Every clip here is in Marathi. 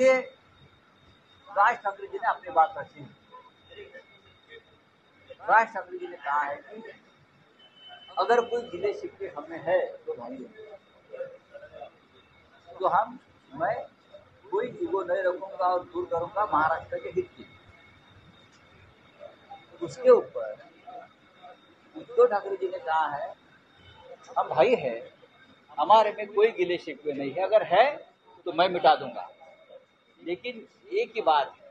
देखिए, राज ठाकरे जी ने अपनी बात रखी। राज ठाकरे जी ने कहा है कि अगर कोई गिले शिकवे हमें है तो भाई, तो मैं कोई ईगो नहीं रखूंगा और दूर करूंगा महाराष्ट्र के हित की। उसके ऊपर उद्धव ठाकरे जी ने कहा है हम भाई है, हमारे में कोई गिले शिकवे नहीं है, अगर है तो मैं मिटा दूंगा। लेकिन एक ही बात है,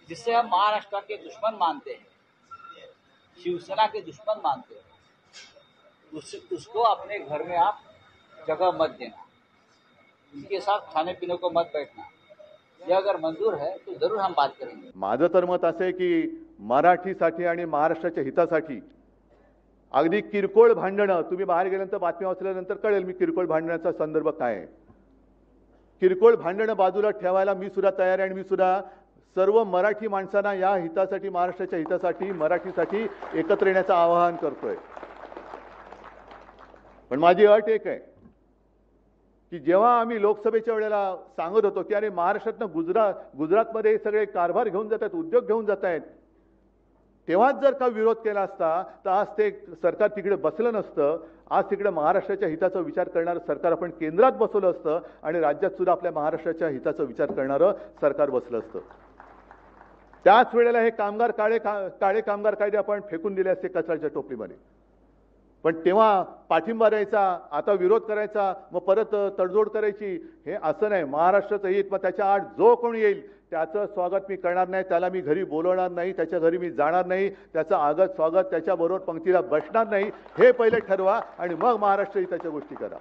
जिससे हम महाराष्ट्र के दुश्मन मानते हैं, शिवसेना के दुश्मन मानते हैं, उसको अपने घर में आप जगह मत देना, उनके साथ खाने पीने को मत बैठना। ये अगर मंजूर है तो जरूर हम बात करेंगे। माझं तर मत असं आहे की मराठीसाठी आणि महाराष्ट्राच्या हितासाठी अगदी किरकोळ भांडणं, तुम्ही बाहेर गेल्यानंतर बातम्या वाचल्यानंतर कळेल मी किरकोळ भांडण्याचा संदर्भ काय आहे। किरकोळ भांडणं बाजूला ठेवायला मी सुद्धा तयार आहे आणि मी सुद्धा सर्व मराठी माणसांना या हितासाठी, महाराष्ट्राच्या हितासाठी, मराठीसाठी एकत्र येण्याचं आवाहन करतोय। पण माझी अट एक आहे की जेव्हा आम्ही लोकसभेच्या वेळेला सांगत होतो की अरे महाराष्ट्रातनं गुजरातमध्ये सगळे कारभार घेऊन जातात, उद्योग घेऊन जात आहेत, तेव्हाच जर का विरोध केला असता तर आज ते सरकार तिकडे बसलं नसतं। आज तिकडे महाराष्ट्राच्या हिताचा विचार करणारं सरकार आपण केंद्रात बसवलं असतं आणि राज्यात सुद्धा आपल्या महाराष्ट्राच्या हिताचा विचार करणारं सरकार बसलं असतं। त्याच वेळेला हे काळे कामगार कायदे आपण फेकून दिले असते कचऱ्याच्या टोपलीमध्ये। पण तेव्हा पाठिंबा द्यायचा, आता विरोध करायचा, मग परत तडजोड करायची, हे असं नाही। महाराष्ट्राचं हित, मग त्याच्या आड जो कोणी येईल त्याचं स्वागत मी करणार नाही, त्याला मी घरी बोलवणार नाही, त्याच्या घरी मी जाणार नाही, त्याचं आगत स्वागत त्याच्याबरोबर पंक्तीला बसणार नाही, हे पहिले ठरवा आणि मग महाराष्ट्र हिताच्या गोष्टी करा।